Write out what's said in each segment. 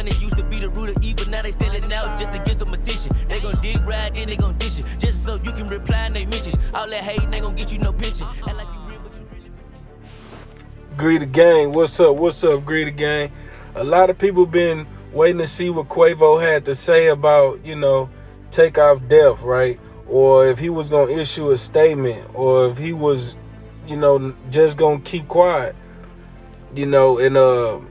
money used to be the root of evil, now they selling out just to get some attention. They gon' dig right, then they gon' dish it, just so you can reply and they mention. All that hate, they gon' get you no pension. Act like you real, but you really... Greedy Gang, what's up? What's up, Greedy Gang? A lot of people been waiting to see what Quavo had to say about, TakeOff death, right? Or if he was going to issue a statement, or if he was, just going to keep quiet. And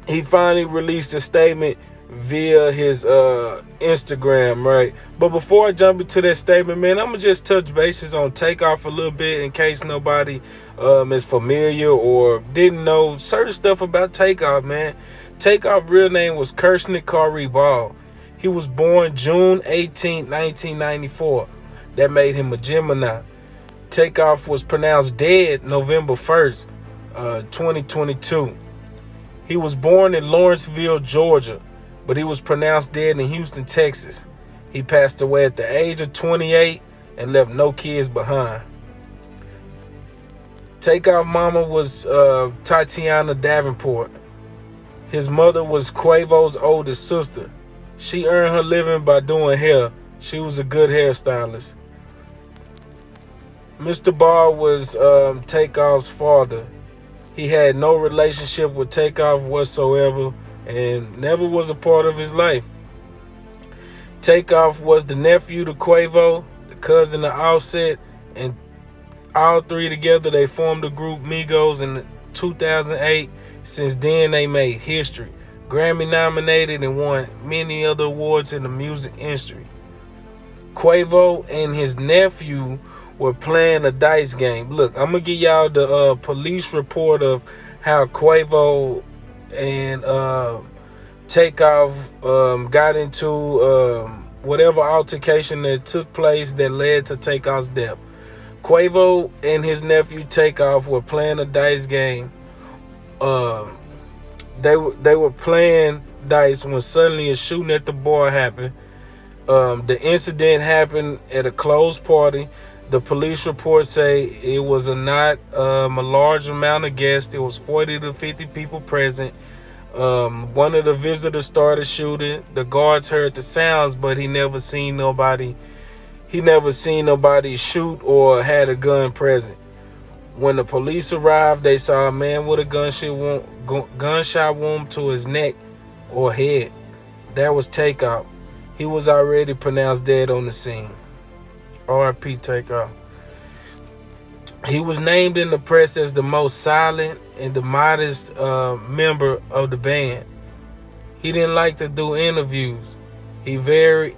he finally released a statement via his Instagram, right? But before I jump into that statement, man, I'm going to just touch bases on TakeOff a little bit in case nobody is familiar or didn't know certain stuff about TakeOff, man. TakeOff real name was Kirsten Kari Ball. He was born June 18, 1994. That made him a Gemini. TakeOff was pronounced dead November 1st, 2022. He was born in Lawrenceville, Georgia, but he was pronounced dead in Houston, Texas. He passed away at the age of 28 and left no kids behind. TakeOff mama was Tatiana Davenport. His mother was Quavo's oldest sister. She earned her living by doing hair. She was a good hairstylist. Mr. Ball was TakeOff's father. He had no relationship with TakeOff whatsoever and never was a part of his life. TakeOff was the nephew to Quavo, the cousin of Offset, and all three together they formed the group Migos in 2008. Since then they made history. Grammy nominated and won many other awards in the music industry. Quavo and his nephew were playing a dice game. Look, I'm gonna give y'all the police report of how Quavo and TakeOff got into whatever altercation that took place that led to TakeOff's death. Quavo and his nephew TakeOff were playing a dice game. They were playing dice when suddenly a shooting at the bar happened. The incident happened at a closed party. The police reports say it was not a large amount of guests. It was 40 to 50 people present. One of the visitors started shooting. The guards heard the sounds, but he never seen nobody. He never seen nobody shoot or had a gun present. When the police arrived, they saw a man with a gunshot wound to his neck or head. That was TakeOff. He was already pronounced dead on the scene. R.I.P. TakeOff. He was named in the press as the most silent and the modest member of the band. He didn't like to do interviews. He very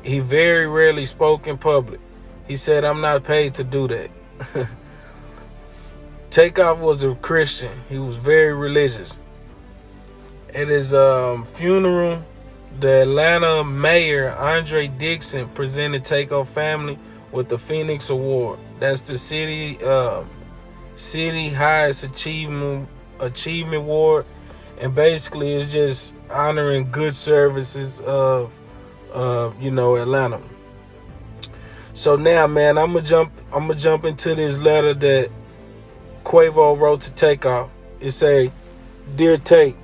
rarely spoke in public. He said, "I'm not paid to do that." TakeOff was a Christian. He was very religious. At his funeral, the Atlanta mayor, Andre Dixon, presented TakeOff family with the Phoenix Award. That's the city highest achievement award, and basically it's just honoring good services of Atlanta. So now, man, I'm gonna jump into this letter that Quavo wrote to TakeOff. It say, "Dear Take,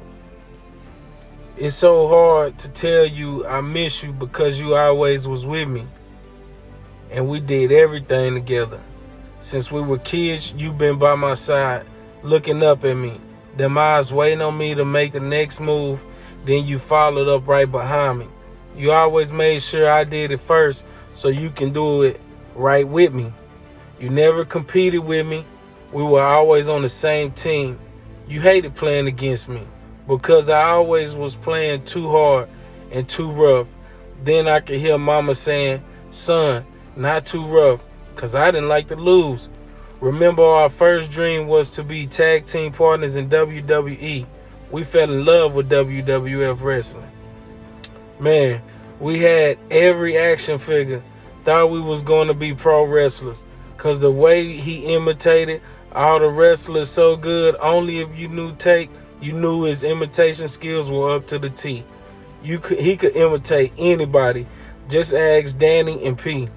it's so hard to tell you I miss you because you always was with me. And we did everything together. Since we were kids, you've been by my side, looking up at me. Them eyes waiting on me to make the next move, then you followed up right behind me. You always made sure I did it first so you can do it right with me. You never competed with me. We were always on the same team. You hated playing against me because I always was playing too hard and too rough. Then I could hear mama saying, 'Son, not too rough,' because I didn't like to lose. Remember, our first dream was to be tag team partners in WWE. We fell in love with WWF wrestling. Man, we had every action figure. Thought we was going to be pro wrestlers because the way he imitated all the wrestlers so good, only if you knew Take, you knew his imitation skills were up to the T. He could imitate anybody. Just ask Danny and P.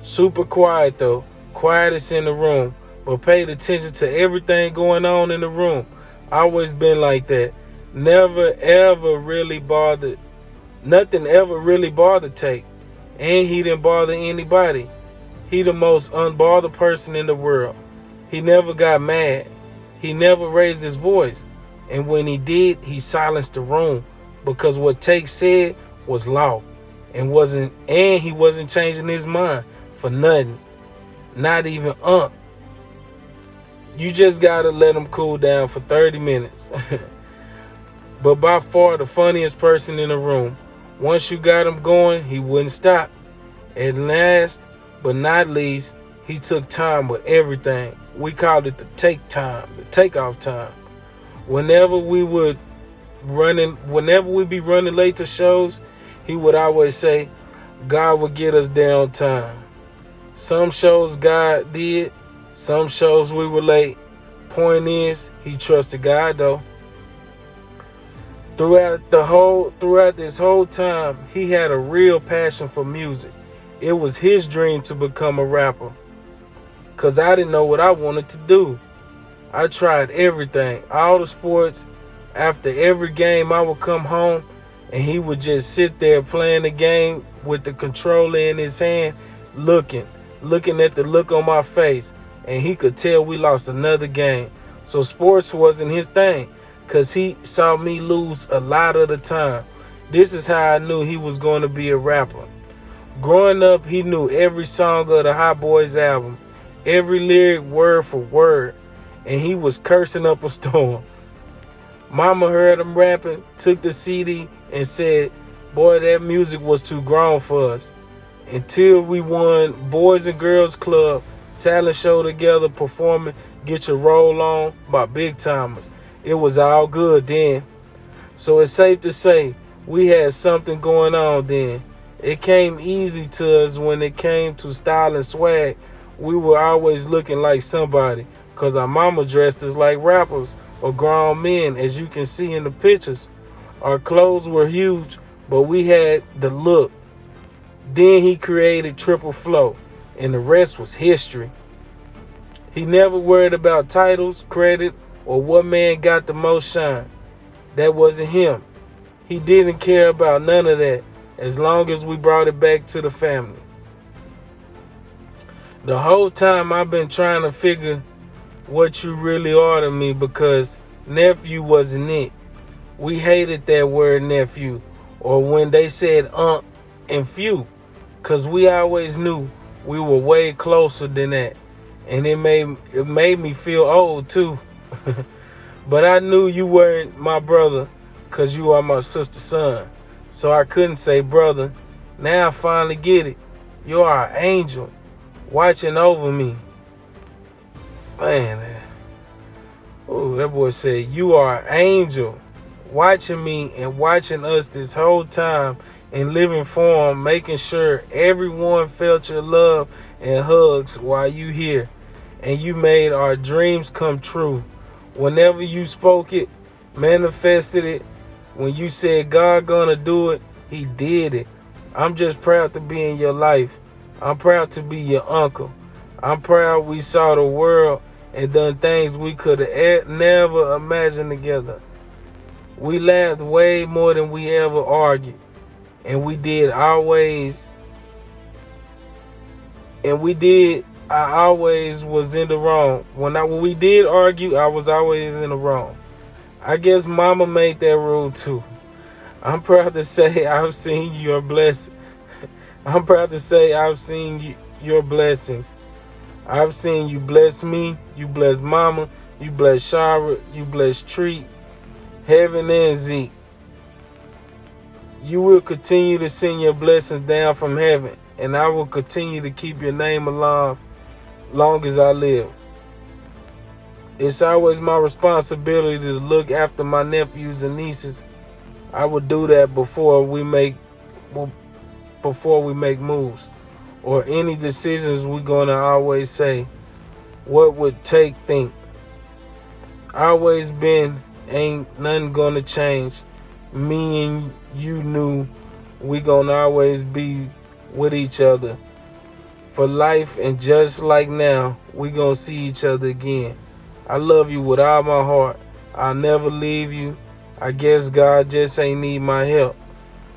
Super quiet though, quietest in the room, but paid attention to everything going on in the room. Always been like that. Never ever really bothered Nothing ever really bothered Take, and he didn't bother anybody. He the most unbothered person in the world. He never got mad. He never raised his voice. And when he did, he silenced the room because what Take said was law and he wasn't changing his mind for nothing. Not even You just gotta let him cool down for 30 minutes. But by far the funniest person in the room. Once you got him going, he wouldn't stop. And last but not least, he took time with everything. We called it the take time, the takeoff time. Whenever we be running late to shows, he would always say, God will get us there on time. Some shows God did, some shows we were late. Point is, he trusted God though. Throughout this whole time, he had a real passion for music. It was his dream to become a rapper. Cause I didn't know what I wanted to do. I tried everything, all the sports. After every game, I would come home and he would just sit there playing the game with the controller in his hand, looking at the look on my face. And he could tell we lost another game. So sports wasn't his thing, cause he saw me lose a lot of the time. This is how I knew he was going to be a rapper. Growing up, he knew every song of the Hot Boys album, every lyric word for word, and he was cursing up a storm. Mama heard him rapping, took the CD, and said, boy, that music was too grown for us. Until we won Boys and Girls Club talent show together performing Get Your Roll On by Big Timers. It was all good then. So it's safe to say we had something going on then. It came easy to us when it came to style and swag. We were always looking like somebody because our mama dressed us like rappers or grown men, as you can see in the pictures. Our clothes were huge, but we had the look. Then he created Triple Flow, and the rest was history. He never worried about titles, credit, or what man got the most shine. That wasn't him. He didn't care about none of that, as long as we brought it back to the family. The whole time I've been trying to figure what you really are to me, because nephew wasn't it. We hated that word nephew, or when they said and few, because we always knew we were way closer than that. And it made me feel old too. But I knew you weren't my brother because you are my sister's son. So I couldn't say brother. Now I finally get it. You are an angel watching over me. Man. Oh, that boy said, you are an angel watching me and watching us this whole time in living form, making sure everyone felt your love and hugs while you here. And you made our dreams come true. Whenever you spoke it, manifested it. When you said God gonna do it, he did it. I'm just proud to be in your life. I'm proud to be your uncle. I'm proud we saw the world and done things we could have never imagined together. We laughed way more than we ever argued. And I always was in the wrong. When we did argue, I was always in the wrong. I guess mama made that rule too. I'm proud to say I've seen your blessings. I'm proud to say I've seen your blessings. I've seen you bless me, you bless mama, you bless Shara, you bless Treat, Heaven and Zeke. You will continue to send your blessings down from heaven, and I will continue to keep your name alive long as I live. It's always my responsibility to look after my nephews and nieces. I will do that before we make moves or any decisions. We're gonna always say, what would Take think? Always been, ain't nothing gonna change. Me and you knew we gonna always be with each other for life, and just like now, we gonna see each other again. I love you with all my heart. I'll never leave you. I guess God just ain't need my help.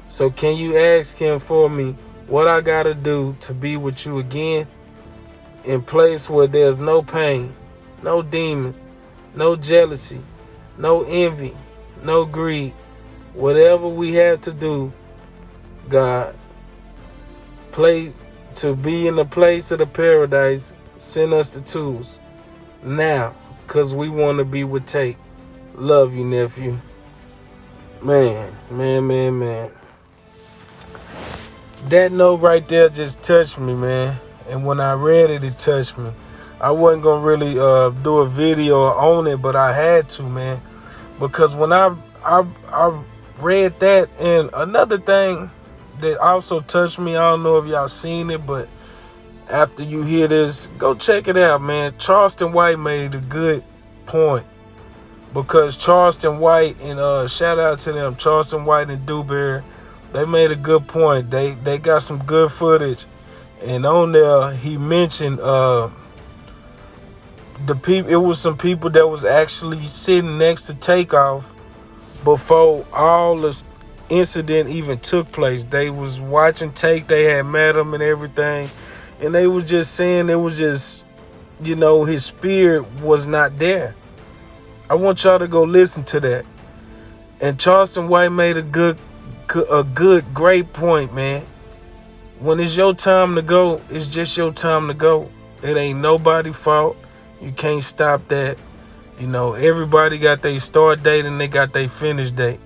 So can you ask him for me what I gotta do to be with you again, in place where there's no pain, no demons, no jealousy, no envy, no greed. Whatever we have to do, God, to be in the place of the paradise, send us the tools now, because we want to be with Take. Love you, nephew. Man. That note right there just touched me, man. And when I read it, it touched me. I wasn't going to really do a video on it, but I had to, man. Because when I read that, and another thing that also touched me, I don't know if y'all seen it, but after you hear this, go check it out, man. Charleston White made a good point. Because Charleston White, and shout out to them, Charleston White and Dewberry, they made a good point. They got some good footage. And on there, he mentioned the people. It was some people that was actually sitting next to TakeOff before all this incident even took place. They was watching Take. They had met him and everything, and they was just saying it was just, his spirit was not there. I want y'all to go listen to that. And Charleston White made a great point, man. When it's your time to go, it's just your time to go. It ain't nobody's fault. You can't stop that. Everybody got their start date and they got their finish date.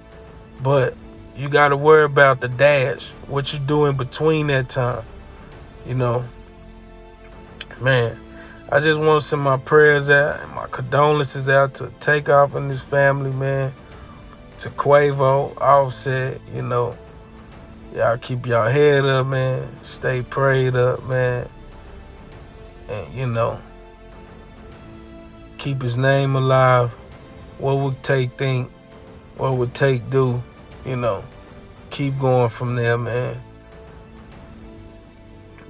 But you got to worry about the dash, what you do in between that time. Man, I just want to send my prayers out and my condolences out to TakeOff and his family, man. To Quavo, Offset, y'all keep y'all head up, man. Stay prayed up, man. And, keep his name alive. What would Take think? What would Take do? Keep going from there, man.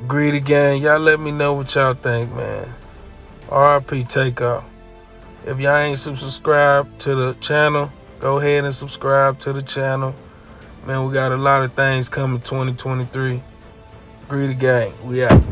Greedy gang, y'all let me know what y'all think, man. RIP TakeOff. If y'all ain't subscribed to the channel, go ahead and subscribe to the channel. Man, we got a lot of things coming 2023. Greedy gang, we out.